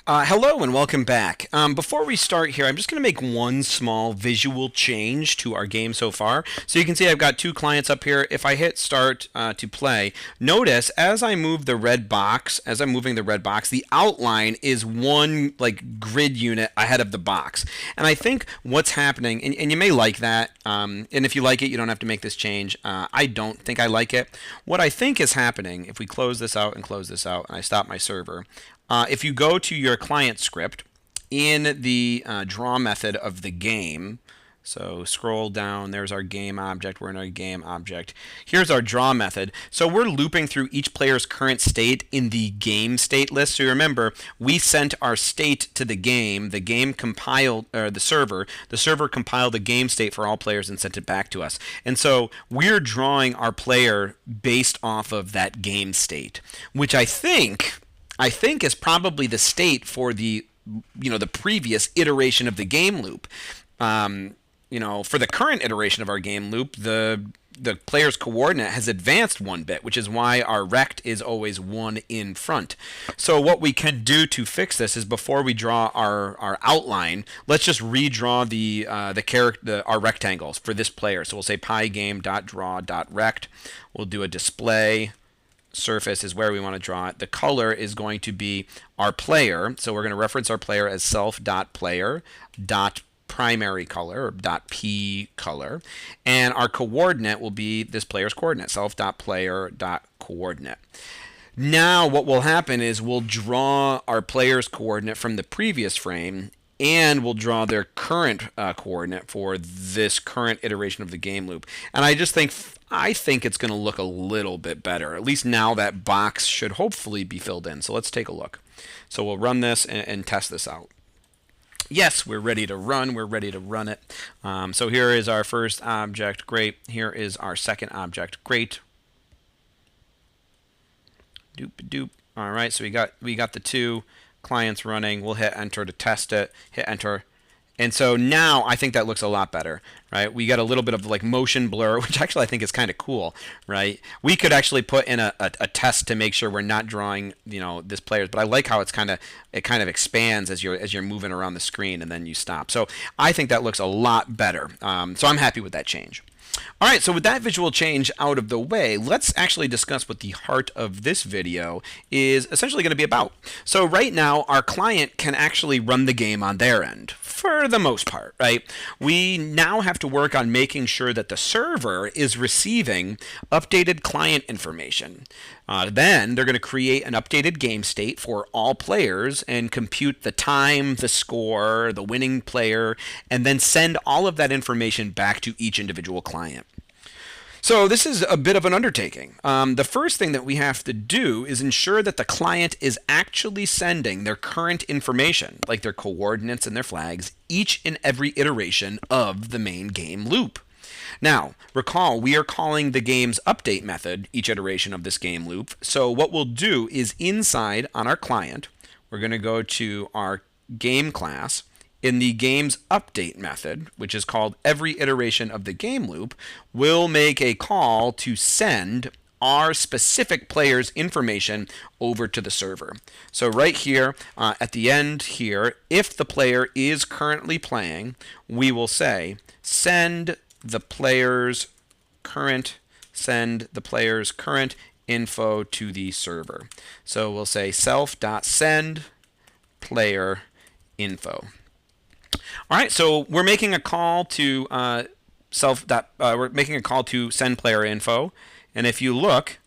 Hello and welcome back. Before we start here, I'm just going to make one small visual change to our game so far. So you can see I've got two clients up here. If I hit start to play, notice as I move the red box, as I'm moving the red box, the outline is one like grid unit ahead of the box. And I think what's happening, and you may like that, and if you like it, you don't have to make this change. I don't think I like it. What I think is happening, if we close this out and close this out, and I stop my server, if you go to your client script in the draw method of the game, so scroll down, there's our game object, we're in our game object. Here's our draw method. So we're looping through each player's current state in the game state list. So remember, we sent our state to the game compiled, or the server compiled the game state for all players and sent it back to us. And so we're drawing our player based off of that game state, which I think is probably the state for the previous iteration of the game loop. For the current iteration of our game loop, the player's coordinate has advanced one bit, which is why our rect is always one in front. So what we can do to fix this is before we draw our outline, let's just redraw our rectangles for this player. So we'll say pygame.draw.rect. We'll do a display. Surface is where we want to draw it. The color is going to be our player, so we're going to reference our player as self.player.primary color or .p color, and our coordinate will be this player's coordinate, self.player.coordinate. Now what will happen is we'll draw our player's coordinate from the previous frame, and we'll draw their current coordinate for this current iteration of the game loop. And I think it's going to look a little bit better. At least now that box should hopefully be filled in. So let's take a look. So we'll run this and test this out. Yes, we're ready to run. We're ready to run it. So here is our first object. Great. Here is our second object. Great. Doop doop. All right. So we got the two clients running. We'll hit enter to test it. Hit enter. And so now I think that looks a lot better, right? We got a little bit of like motion blur, which actually I think is kind of cool, right? We could actually put in a test to make sure we're not drawing, this player. But I like how it kind of expands as you're moving around the screen and then you stop. So I think that looks a lot better. So I'm happy with that change. All right, so with that visual change out of the way, let's actually discuss what the heart of this video is essentially going to be about. So right now, our client can actually run the game on their end, for the most part, right? We now have to work on making sure that the server is receiving updated client information. Then they're going to create an updated game state for all players and compute the time, the score, the winning player, and then send all of that information back to each individual client. So this is a bit of an undertaking. The first thing that we have to do is ensure that the client is actually sending their current information, like their coordinates and their flags, each and every iteration of the main game loop. Now, recall, we are calling the game's update method each iteration of this game loop. So what we'll do is inside on our client, we're going to go to our game class. In the game's update method, which is called every iteration of the game loop, we'll make a call to send our specific player's information over to the server. So right here at the end here, if the player is currently playing, we will say send the player's current info to the server. So we'll say self.send player info. All right, so we're making a call to we're making a call to send player info, and if you look,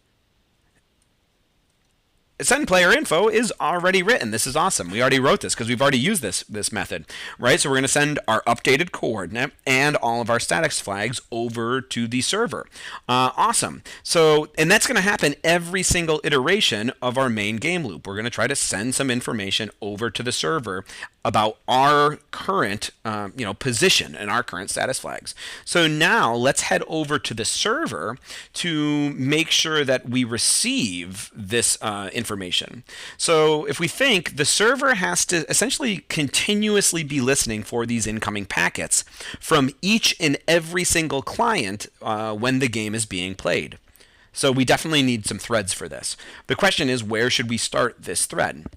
send player info is already written. This is awesome. We already wrote this because we've already used this method, right? So we're going to send our updated coordinate and all of our status flags over to the server. Awesome. So, and that's going to happen every single iteration of our main game loop. We're going to try to send some information over to the server about our current position and our current status flags. So now let's head over to the server to make sure that we receive this information. So if we think the server has to essentially continuously be listening for these incoming packets from each and every single client when the game is being played. So we definitely need some threads for this. The question is, where should we start this thread?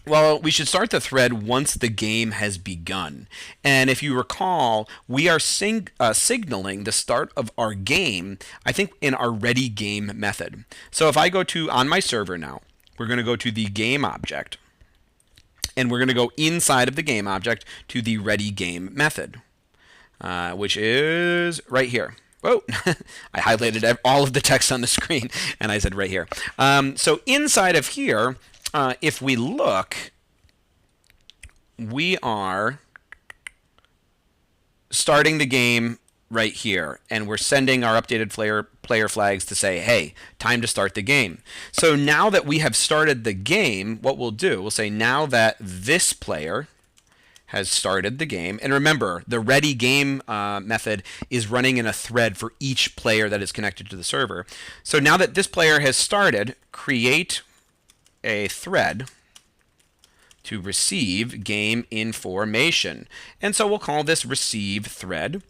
Well, we should start the thread once the game has begun. And if you recall, we are signaling the start of our game, I think, in our ready game method. So if I go to on my server now, we're going to go to the game object, and we're going to go inside of the game object to the ready game method, which is right here. Oh, I highlighted all of the text on the screen, and I said right here. So inside of here, if we look, we are starting the game right here, and we're sending our updated player flags to say, hey, time to start the game. So now that we have started the game, what we'll do, we'll say now that this player has started the game, and remember, the ready game method is running in a thread for each player that is connected to the server. So now that this player has started, create a thread to receive game information. And so we'll call this receive thread,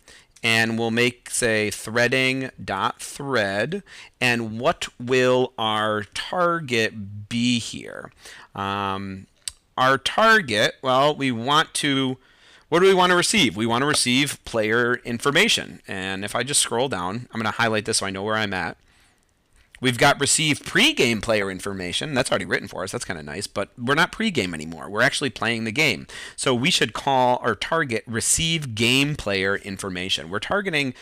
and we'll make, say, threading.thread, and what will our target be here? Our target, well, we want to, what do we want to receive? We want to receive player information. And if I just scroll down, I'm going to highlight this so I know where I'm at. We've got receive pre-game player information. That's already written for us. That's kind of nice, but we're not pre-game anymore. We're actually playing the game. So we should call our target receive game player information. We're targeting,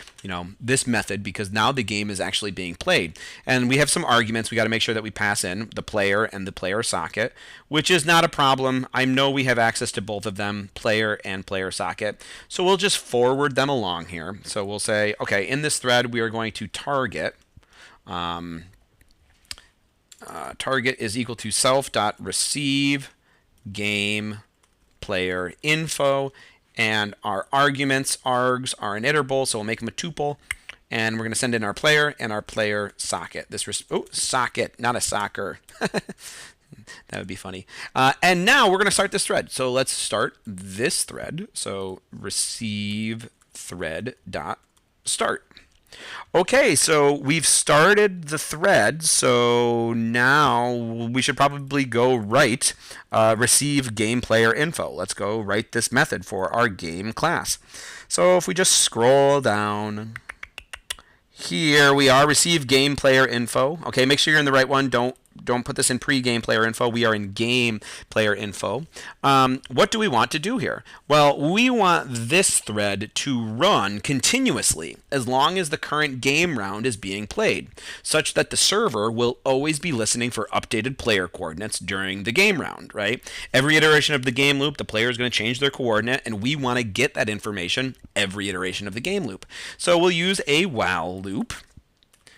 this method because now the game is actually being played. And we have some arguments. We got to make sure that we pass in the player and the player socket, which is not a problem. I know we have access to both of them, player and player socket. So we'll just forward them along here. So we'll say, okay, in this thread, we are going to target target is equal to self.receive game player info, and our arguments, args, are an iterable, so we'll make them a tuple, and we're going to send in our player and our player socket. Socket, not a soccer. That would be funny. And now we're going to start this thread. So let's start this thread. So receive thread dot start. Okay, so we've started the thread, so now we should probably go write receive game player info. Let's go write this method for our game class. So if we just scroll down, here we are, receive game player info. Okay, make sure you're in the right one. Don't put this in pre-game player info. We are in game player info. What do we want to do here? Well, we want this thread to run continuously as long as the current game round is being played, such that the server will always be listening for updated player coordinates during the game round, right? Every iteration of the game loop, the player is going to change their coordinate, and we want to get that information every iteration of the game loop. So we'll use a while loop.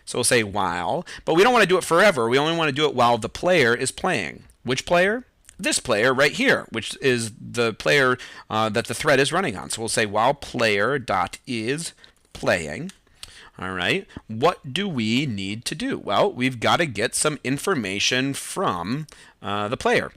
So we'll say while, but we don't want to do it forever. We only want to do it while the player is playing. Which player? This player right here, which is the player that the thread is running on. So we'll say while player dot is playing. All right. What do we need to do? Well, we've got to get some information from the player.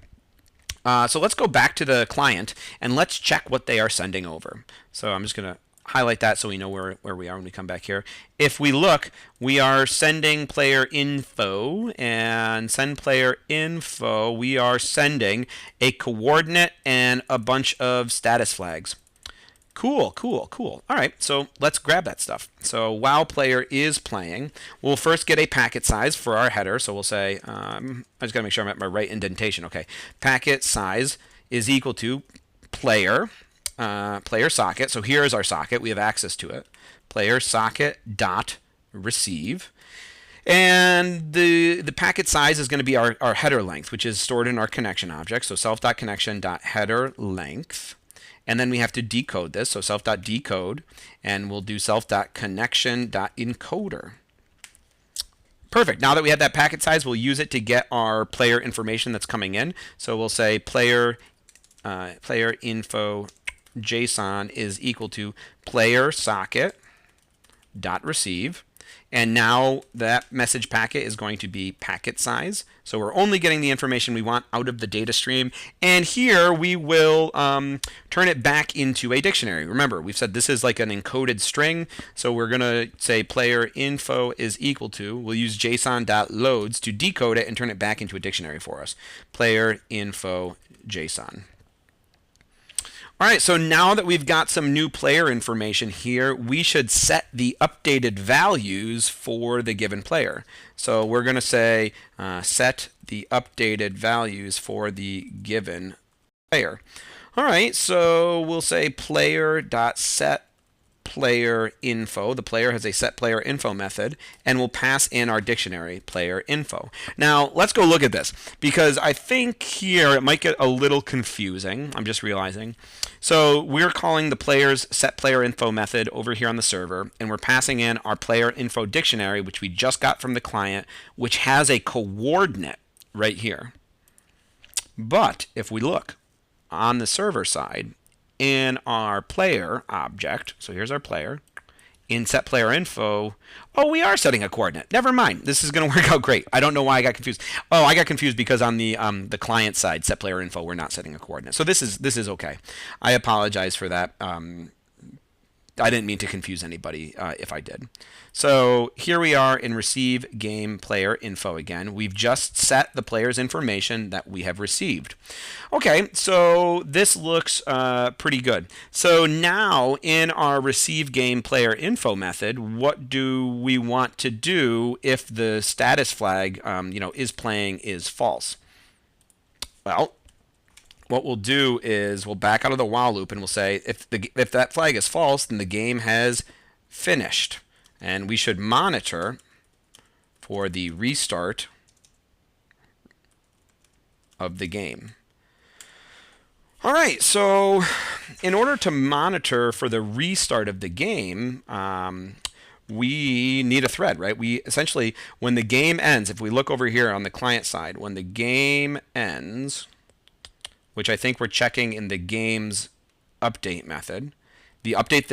So let's go back to the client and let's check what they are sending over. So I'm just going to highlight that so we know where we are when we come back here. If we look, we are sending player info, and send player info, we are sending a coordinate and a bunch of status flags. Cool. All right, so let's grab that stuff. So while player is playing, we'll first get a packet size for our header. So we'll say, I just got to make sure I'm at my right indentation. Okay, packet size is equal to player socket. So here is our socket. We have access to it. Player socket dot receive. And the packet size is going to be our header length, which is stored in our connection object. So self.connection.header length. And then we have to decode this. So self.decode. And we'll do self.connection.encoder. Perfect. Now that we have that packet size, we'll use it to get our player information that's coming in. So we'll say player info JSON is equal to player socket dot receive, and now that message packet is going to be packet size. So we're only getting the information we want out of the data stream, and here we will turn it back into a dictionary. Remember, we've said this is like an encoded string, so we're going to say player info is equal to, we'll use JSON.loads to decode it and turn it back into a dictionary for us. Player info JSON. All right, so now that we've got some new player information here, we should set the updated values for the given player. So we're going to say set the updated values for the given player. All right, so we'll say player.set player info. The player has a set player info method, and we'll pass in our dictionary player info. Now let's go look at this, because I think here it might get a little confusing. I'm just realizing. So we're calling the player's set player info method over here on the server, and we're passing in our player info dictionary, which we just got from the client, which has a coordinate right here. But if we look on the server side, in our player object, so here's our player, in set player info, oh, we are setting a coordinate. Never mind. This is going to work out great. I don't know why I got confused. Oh, I got confused because on the client side, set player info, we're not setting a coordinate. So this is okay. I apologize for that. I didn't mean to confuse anybody if I did. So here we are in receive game player info again. We've just set the player's information that we have received. Okay, so this looks pretty good. So now in our receive game player info method, what do we want to do if the status flag is playing is false? Well, what we'll do is we'll back out of the while loop and we'll say if that flag is false, then the game has finished. And we should monitor for the restart of the game. All right, so in order to monitor for the restart of the game, we need a thread, right? We essentially, when the game ends, if we look over here on the client side, when the game ends, which I think we're checking in the game's update method, update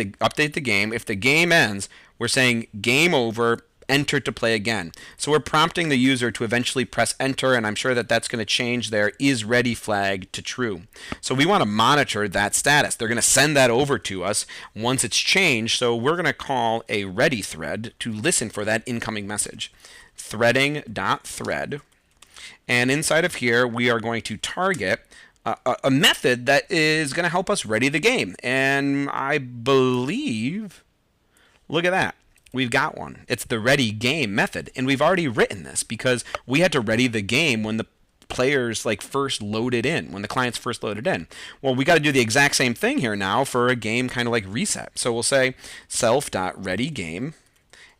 the game. If the game ends, we're saying game over, enter to play again. So we're prompting the user to eventually press enter, and I'm sure that that's going to change their is ready flag to true. So we want to monitor that status. They're going to send that over to us once it's changed. So we're going to call a ready thread to listen for that incoming message. Threading.thread. And inside of here, we are going to target a method that is going to help us ready the game. And I believe, look at that. We've got one. It's the ready game method. And we've already written this because we had to ready the game when the players first loaded in, when the clients first loaded in. Well, we got to do the exact same thing here now for a game kind of like reset. So we'll say self.readyGame,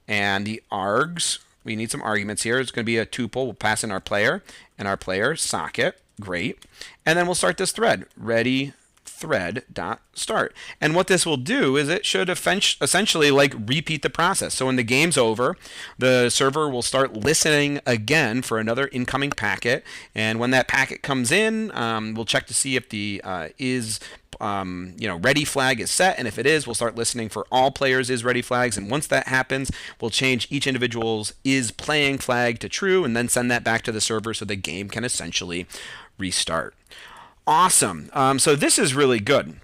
and the args, we need some arguments here. It's going to be a tuple. We'll pass in our player and our player socket. Great. And then we'll start this thread, ready thread.start. And what this will do is it should essentially repeat the process. So when the game's over, the server will start listening again for another incoming packet. And when that packet comes in, we'll check to see if the ready flag is set, and if it is, we'll start listening for all players is ready flags, and once that happens, we'll change each individual's is playing flag to true, and then send that back to the server so the game can essentially restart. Awesome. So this is really good.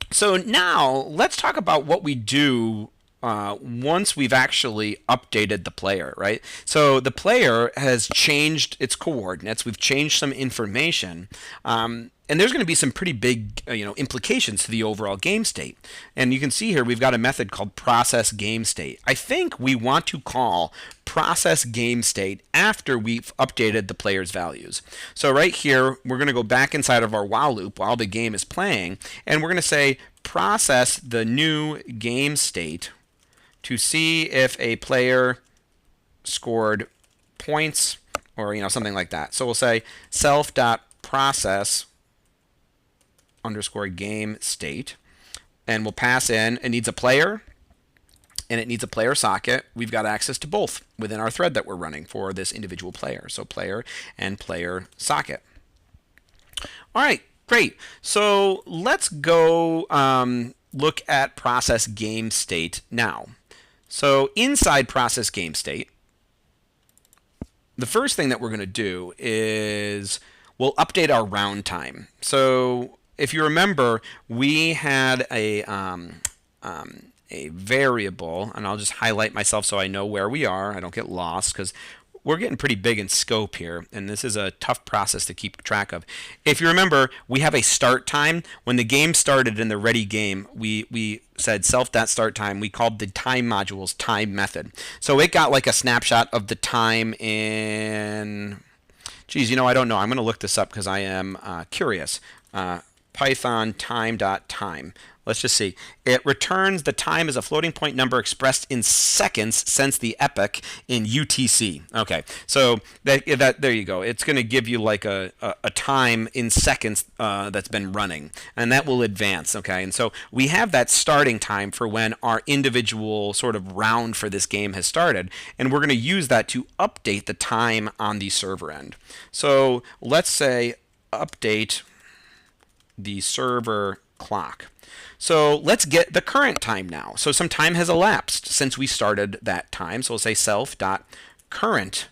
So now let's talk about what we do once we've actually updated the player, right? So the player has changed its coordinates. We've changed some information. And there's going to be some pretty big implications to the overall game state. And you can see here we've got a method called process game state. I think we want to call process game state after we've updated the player's values. So right here, we're going to go back inside of our while loop while the game is playing, and we're going to say process the new game state to see if a player scored points or something like that. So we'll say self.process _ game state, and we'll pass in, it needs a player and it needs a player socket. We've got access to both within our thread that we're running for this individual player. So player and player socket. All right, great. So let's go look at process game state now. So inside process game state, the first thing that we're going to do is we'll update our round time. So if you remember, we had a variable, and I'll just highlight myself so I know where we are. I don't get lost because we're getting pretty big in scope here, and this is a tough process to keep track of. If you remember, we have a start time. When the game started in the ready game, we said self.start time. We called the time modules time method. So it got like a snapshot of the time in, geez, I don't know. I'm going to look this up because I am curious. Python time.time. Let's just see. It returns the time as a floating point number expressed in seconds since the epoch in UTC. Okay, so that there you go. It's going to give you like a time in seconds that's been running, and that will advance. Okay, and so we have that starting time for when our individual sort of round for this game has started, and we're going to use that to update the time on the server end. So let's say update the server clock. So let's get the current time now. So some time has elapsed since we started that time. So we'll say self.current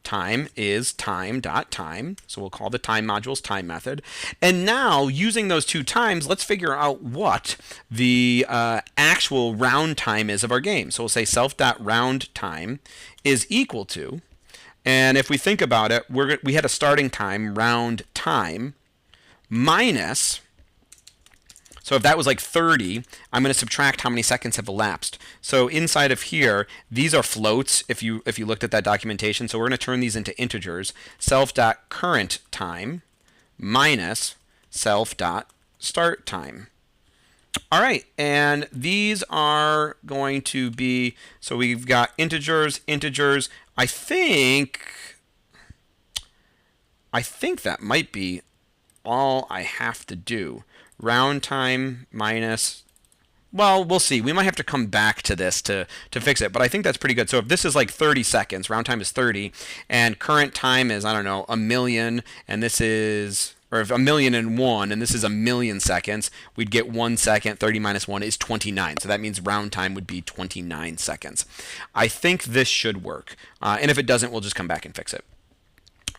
time is time.time. So we'll call the time modules time method. And now using those two times, let's figure out what the actual round time is of our game. So we'll say self.round time is equal to, and if we think about it, we had a starting time, round time, minus, so if that was like 30, I'm going to subtract how many seconds have elapsed. So inside of here, these are floats if you looked at that documentation. So we're going to turn these into integers. Self.current time minus self.start time. All right, and these are going to be, so we've got integers. I think that might be all I have to do. Round time minus, well, we'll see. We might have to come back to this to fix it, but I think that's pretty good. So if this is like 30 seconds, round time is 30, and current time is, I don't know, 1,000,000, and this is, or if 1,000,001, and this is 1,000,000 seconds, we'd get 1 second. 30 minus 1 is 29. So that means round time would be 29 seconds. I think this should work, and if it doesn't, we'll just come back and fix it.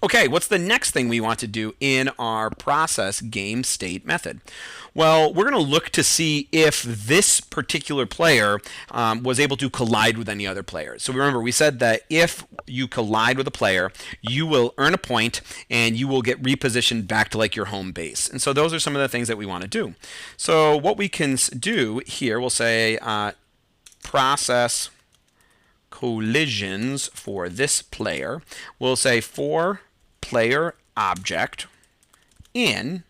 Okay, what's the next thing we want to do in our process game state method? Well, we're going to look to see if this particular player was able to collide with any other players. So remember, we said that if you collide with a player, you will earn a point and you will get repositioned back to like your home base. And so those are some of the things that we want to do. So what we can do here, we'll say process collisions for this player. We'll say for player object in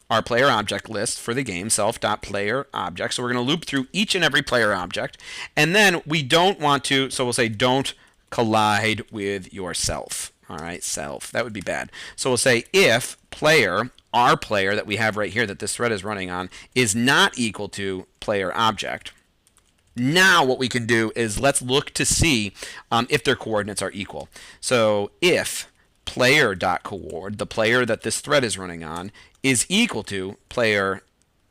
our player object list for the game, self.player object. So we're going to loop through each and every player object. And then we don't want to, so we'll say don't collide with yourself. All right, self. That would be bad. So we'll say if player, our player that we have right here that this thread is running on, is not equal to player object. Now what we can do is let's look to see if their coordinates are equal. So if player.coord, the player that this thread is running on, is equal to player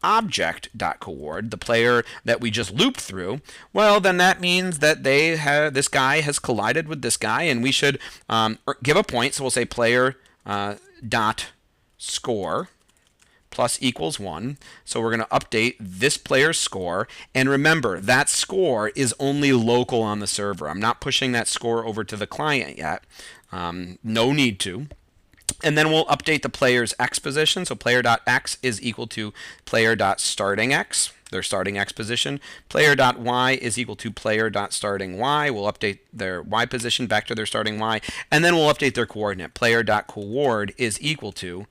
object.coord, the player that we just looped through, well, then that means that this guy has collided with this guy, and we should give a point. So we'll say player dot score plus equals 1. So we're going to update this player's score. And remember, that score is only local on the server. I'm not pushing that score over to the client yet. No need to. And then we'll update the player's x position. So player.x is equal to player.startingx, their starting x position. Player.y is equal to player.startingy. We'll update their y position back to their starting y. And then we'll update their coordinate. Player.coord is equal to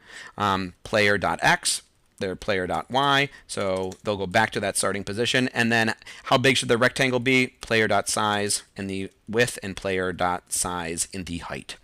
player.x, their player.y. So they'll go back to that starting position. And then how big should the rectangle be? Player.size in the width and player.size in the height.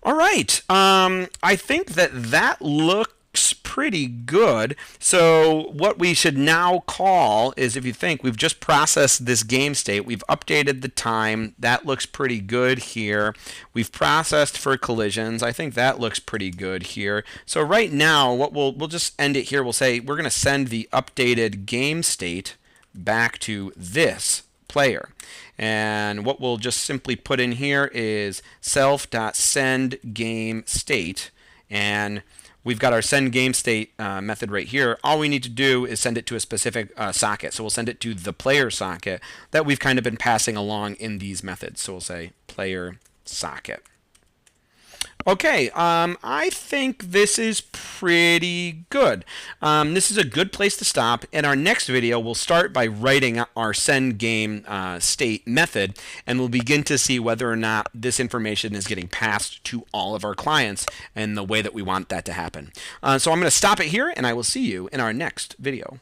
All right, I think that looks pretty good. So what we should now call is, if you think, we've just processed this game state, we've updated the time, that looks pretty good here. We've processed for collisions, I think that looks pretty good here. So right now, what we'll just end it here. We'll say we're going to send the updated game state back to this player. And what we'll just simply put in here is self.sendGameState, and we've got our sendGameState method right here. All we need to do is send it to a specific socket. So we'll send it to the player socket that we've kind of been passing along in these methods. So we'll say player socket. Okay, I think this is pretty good. This is a good place to stop. In our next video, we'll start by writing our send game state method, and we'll begin to see whether or not this information is getting passed to all of our clients and the way that we want that to happen. So I'm going to stop it here, and I will see you in our next video.